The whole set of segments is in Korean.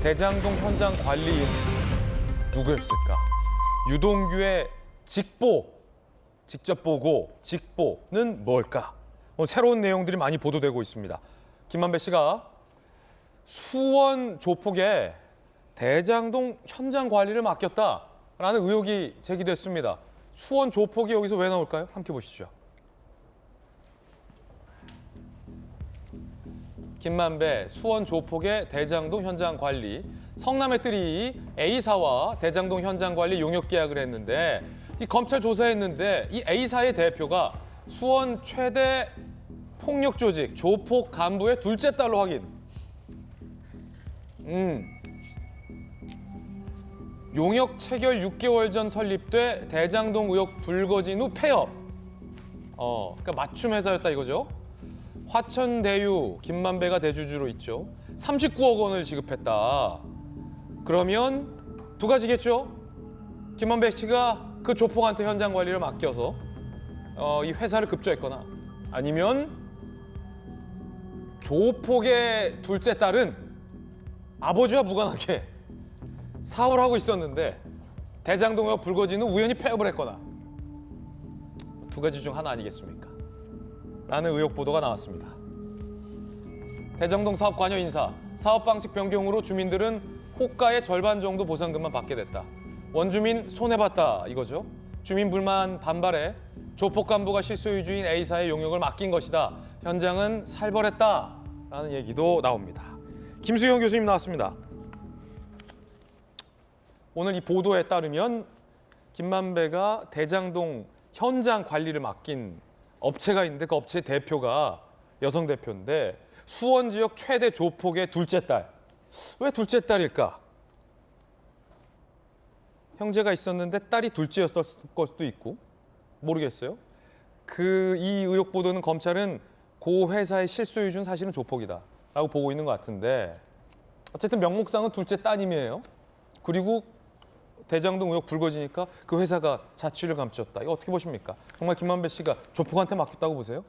대장동 현장 관리인 누구였을까? 유동규의 직보, 직접 보고 직보는 뭘까? 새로운 내용들이 많이 보도되고 있습니다. 김만배 씨가 수원 조폭에 대장동 현장 관리를 맡겼다라는 의혹이 제기됐습니다. 수원 조폭이 여기서 왜 나올까요? 함께 보시죠. 김만배, 수원 조폭의 대장동 현장 관리. 성남의 뜰이 A사와 대장동 현장 관리 용역 계약을 했는데 이 검찰 조사했는데 이 A사의 대표가 수원 최대 폭력 조직 조폭 간부의 둘째 딸로 확인. 용역 체결 6개월 전 설립돼 대장동 의혹 불거진 후 폐업. 그러니까 맞춤 회사였다 이거죠. 화천대유 김만배가 대주주로 있죠. 39억 원을 지급했다. 그러면 두 가지겠죠. 김만배 씨가 그 조폭한테 현장 관리를 맡겨서 이 회사를 급조했거나 아니면 조폭의 둘째 딸은 아버지와 무관하게 사업을 하고 있었는데 대장동 의혹 불거진 후 우연히 폐업을 했거나 두 가지 중 하나 아니겠습니까? 라는 의혹 보도가 나왔습니다. 대장동 사업 관여 인사, 사업 방식 변경으로 주민들은 호가의 절반 정도 보상금만 받게 됐다. 원주민 손해봤다 이거죠. 주민 불만 반발에 조폭 간부가 실소유주인 A사의 용역을 맡긴 것이다. 현장은 살벌했다라는 얘기도 나옵니다. 김수영 교수님 나왔습니다. 오늘 이 보도에 따르면 김만배가 대장동 현장 관리를 맡긴 업체가 있는데 그 업체의 대표가 여성 대표인데 수원 지역 최대 조폭의 둘째 딸. 왜 둘째 딸일까? 형제가 있었는데 딸이 둘째였을 것도 있고 모르겠어요. 이 의혹 보도는 검찰은 고 회사의 실소유주는 사실은 조폭이다라고 보고 있는 것 같은데 어쨌든 명목상은 둘째 따님이에요. 그리고 대장동 의혹 불거지니까 그 회사가 자취를 감췄다. 이거 어떻게 보십니까? 정말 김만배 씨가 조폭한테 맡겼다고 보세요?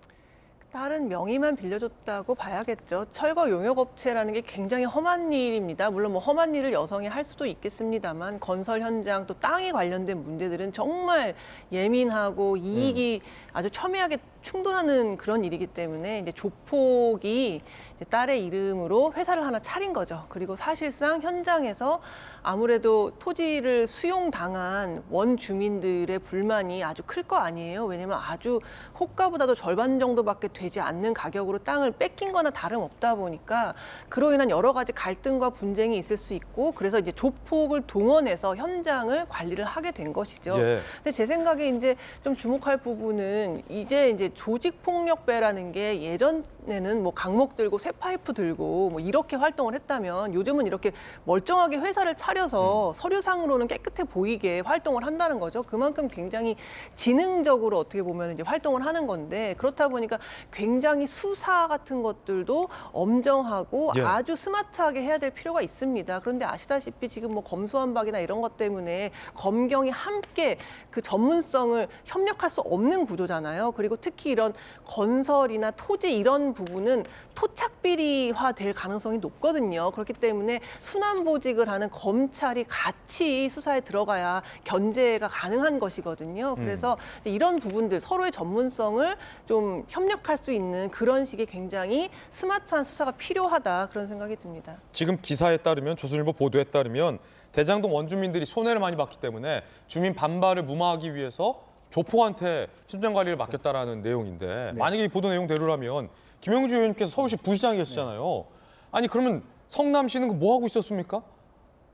다른 명의만 빌려줬다고 봐야겠죠. 철거 용역업체라는 게 굉장히 험한 일입니다. 물론 뭐 험한 일을 여성이 할 수도 있겠습니다만 건설 현장 또 땅에 관련된 문제들은 정말 예민하고 이익이 아주 첨예하게 충돌하는 그런 일이기 때문에 이제 조폭이 이제 딸의 이름으로 회사를 하나 차린 거죠. 그리고 사실상 현장에서 아무래도 토지를 수용당한 원주민들의 불만이 아주 클 거 아니에요. 왜냐면 아주 호가보다도 절반 정도밖에 되지 않는 가격으로 땅을 뺏긴 거나 다름없다 보니까 그로 인한 여러 가지 갈등과 분쟁이 있을 수 있고 그래서 이제 조폭을 동원해서 현장을 관리를 하게 된 것이죠. 예. 근데 제 생각에 이제 좀 주목할 부분은 이제 조직폭력배라는 게 예전에는 뭐 강목 들고 쇠파이프 들고 뭐 이렇게 활동을 했다면 요즘은 이렇게 멀쩡하게 회사를 차려서 서류상으로는 깨끗해 보이게 활동을 한다는 거죠. 그만큼 굉장히 지능적으로 어떻게 보면 이제 활동을 하는 건데 그렇다 보니까 굉장히 수사 같은 것들도 엄정하고 예. 아주 스마트하게 해야 될 필요가 있습니다. 그런데 아시다시피 지금 뭐 검수완박이나 이런 것 때문에 검경이 함께 그 전문성을 협력할 수 없는 구조잖아요. 그리고 특히 이런 건설이나 토지 이런 부분은 토착 비리화 될 가능성이 높거든요. 그렇기 때문에 순환보직을 하는 검찰이 같이 수사에 들어가야 견제가 가능한 것이거든요. 그래서 이런 부분들 서로의 전문성을 좀 협력할 수 있는 그런 식의 굉장히 스마트한 수사가 필요하다 그런 생각이 듭니다. 지금 기사에 따르면 조선일보 보도에 따르면 대장동 원주민들이 손해를 많이 봤기 때문에 주민 반발을 무마하기 위해서 조폭한테 현장 관리를 맡겼다라는 내용인데 만약에 이 보도 내용대로라면 김영주 의원님께서 서울시 부시장이 계시잖아요. 아니 그러면 성남시는 뭐 하고 있었습니까?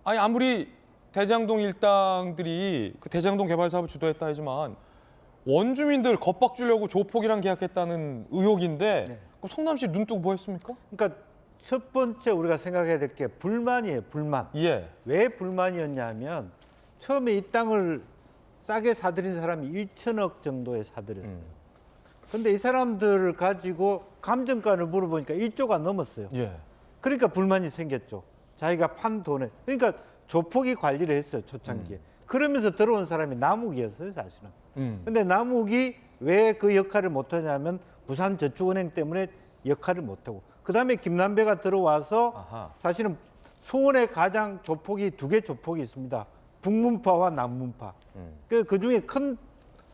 아니 아무리 대장동 일당들이 그 대장동 개발 사업을 주도했다 하지만 원주민들 겁박 주려고 조폭이랑 계약했다는 의혹인데 그럼 성남시 눈 뜨고 뭐 했습니까? 그러니까 첫 번째 우리가 생각해야 될 게 불만이에요, 불만. 예. 왜 불만이었냐면 처음에 이 땅을 싸게 사들인 사람이 1천억 정도에 사들였어요. 근데 이 사람들을 가지고 감정가를 물어보니까 1조가 넘었어요. 예. 그러니까 불만이 생겼죠. 자기가 판 돈에. 그러니까 조폭이 관리를 했어요, 초창기에. 그러면서 들어온 사람이 남욱이었어요, 사실은. 근데 남욱이 왜 그 역할을 못하냐면 부산저축은행 때문에 역할을 못하고 그다음에 김만배가 들어와서 아하. 사실은 수원에 가장 조폭이 두 개 조폭이 있습니다. 북문파와 남문파. 그 중에 큰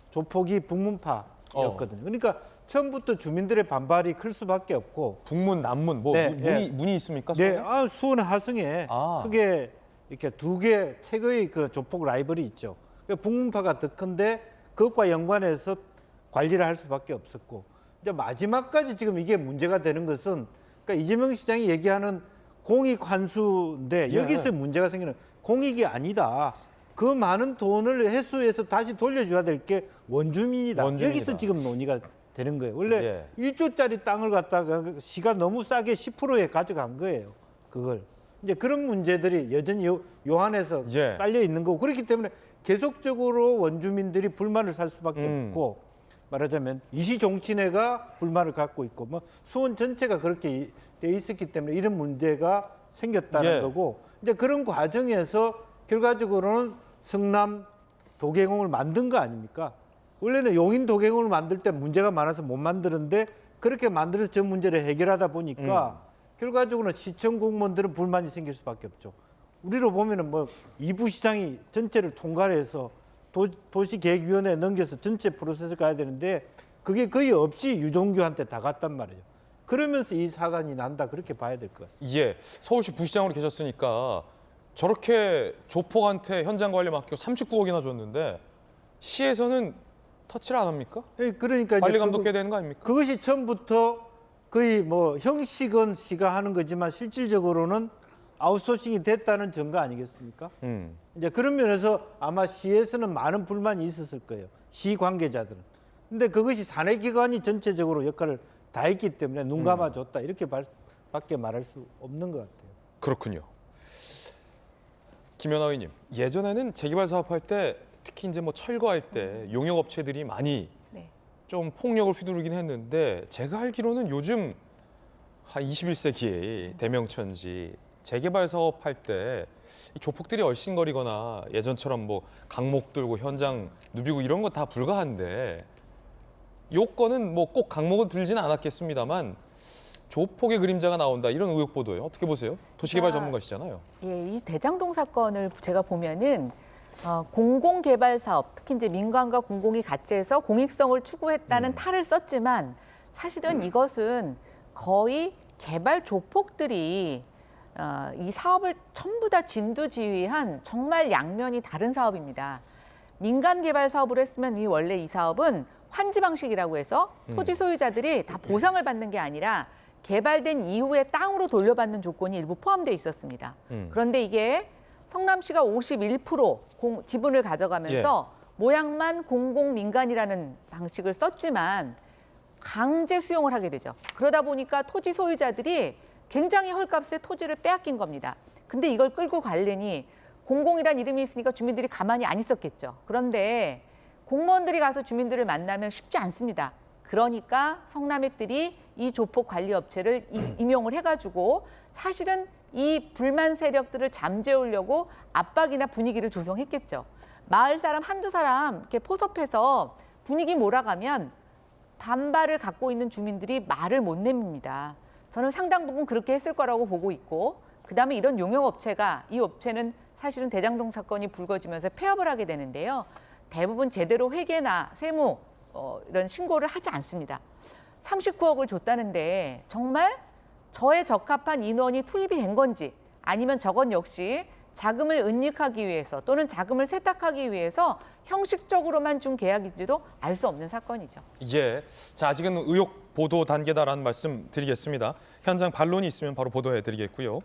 조폭이 북문파였거든요. 그러니까 처음부터 주민들의 반발이 클 수밖에 없고. 북문, 남문 뭐 네, 문이 있습니까? 네, 수원에? 수원 하성에 아. 크게 이렇게 두 개 최고의 그 조폭 라이벌이 있죠. 그 북문파가 더 큰데 그것과 연관해서 관리를 할 수밖에 없었고, 이제 마지막까지 지금 이게 문제가 되는 것은, 그러니까 이재명 시장이 얘기하는 공익 환수인데 예. 여기서 문제가 생기는, 공익이 아니다. 그 많은 돈을 회수해서 다시 돌려줘야 될 게 원주민이다. 여기서 지금 논의가 되는 거예요. 원래 1조짜리 땅을 갖다가 시가 너무 싸게 10%에 가져간 거예요. 그걸. 이제 그런 문제들이 여전히 요 안에서 딸려 있는 거고, 그렇기 때문에 계속적으로 원주민들이 불만을 살 수밖에 없고, 말하자면 이시종친회가 불만을 갖고 있고, 뭐 수원 전체가 그렇게 돼 있었기 때문에 이런 문제가 생겼다는 거고, 이제 그런 과정에서 결과적으로는 성남 도계공을 만든 거 아닙니까? 원래는 용인 도계공을 만들 때 문제가 많아서 못 만드는데, 그렇게 만들어서 저 문제를 해결하다 보니까 결과적으로는 시청 공무원들은 불만이 생길 수밖에 없죠. 우리로 보면은 뭐 이부 시장이 전체를 통과해서 도시계획위원회에 넘겨서 전체 프로세스를 가야 되는데 그게 거의 없이 유동규한테 다 갔단 말이에요. 그러면서 이 사단이 난다, 그렇게 봐야 될 것 같습니다. 예, 서울시 부시장으로 계셨으니까 저렇게 조폭한테 현장 관리 맡기고 39억이나 줬는데 시에서는 터치를 안 합니까? 그러니까 관리 감독해야 되는 거 아닙니까? 그것이 처음부터 거의 뭐 형식은 시가 하는 거지만 실질적으로는 아웃소싱이 됐다는 증거 아니겠습니까? 이제 그런 면에서 아마 시에서는 많은 불만이 있었을 거예요. 시 관계자들은. 근데 그것이 사내기관이 전체적으로 역할을 다 했기 때문에 눈 감아줬다, 이렇게 밖에 말할 수 없는 것 같아요. 그렇군요. 김연아 의원님, 예전에는 재개발 사업할 때 특히 이제 뭐 철거할 때 용역업체들이 많이 좀 폭력을 휘두르긴 했는데, 제가 알기로는 요즘 한 21세기에 대명천지 재개발 사업할 때 이 조폭들이 얼씬거리거나 예전처럼 뭐 강목 들고 현장 누비고 이런 거 다 불가한데, 요건은 뭐 꼭 강목은 들지는 않았겠습니다만 조폭의 그림자가 나온다, 이런 의혹 보도요. 어떻게 보세요? 도시개발 전문가시잖아요. 예, 이 대장동 사건을 제가 보면은 공공개발 사업, 특히 이제 민간과 공공이 같이 해서 공익성을 추구했다는 탈을 썼지만, 사실은 이것은 거의 개발 조폭들이 이 사업을 전부 다 진두지휘한 정말 양면이 다른 사업입니다. 민간 개발 사업으로 했으면 원래 이 사업은 환지 방식이라고 해서 토지 소유자들이 다 보상을 받는 게 아니라 개발된 이후에 땅으로 돌려받는 조건이 일부 포함되어 있었습니다. 그런데 이게 성남시가 51% 지분을 가져가면서 모양만 공공민간이라는 방식을 썼지만 강제 수용을 하게 되죠. 그러다 보니까 토지 소유자들이 굉장히 헐값에 토지를 빼앗긴 겁니다. 근데 이걸 끌고 가려니 공공이란 이름이 있으니까 주민들이 가만히 안 있었겠죠. 그런데 공무원들이 가서 주민들을 만나면 쉽지 않습니다. 그러니까 성남의들이 이 조폭 관리 업체를 임용을 해가지고 사실은 이 불만 세력들을 잠재우려고 압박이나 분위기를 조성했겠죠. 마을 사람 한두 사람 이렇게 포섭해서 분위기 몰아가면 반발을 갖고 있는 주민들이 말을 못 냅니다. 저는 상당 부분 그렇게 했을 거라고 보고 있고, 그다음에 이런 용역업체가, 이 업체는 사실은 대장동 사건이 불거지면서 폐업을 하게 되는데요. 대부분 제대로 회계나 세무 이런 신고를 하지 않습니다. 39억을 줬다는데 정말 저에 적합한 인원이 투입이 된 건지, 아니면 저건 역시 자금을 은닉하기 위해서 또는 자금을 세탁하기 위해서 형식적으로만 준 계약인지도 알 수 없는 사건이죠. 예, 자, 아직은 의혹 보도 단계다라는 말씀 드리겠습니다. 현장 반론이 있으면 바로 보도해 드리겠고요.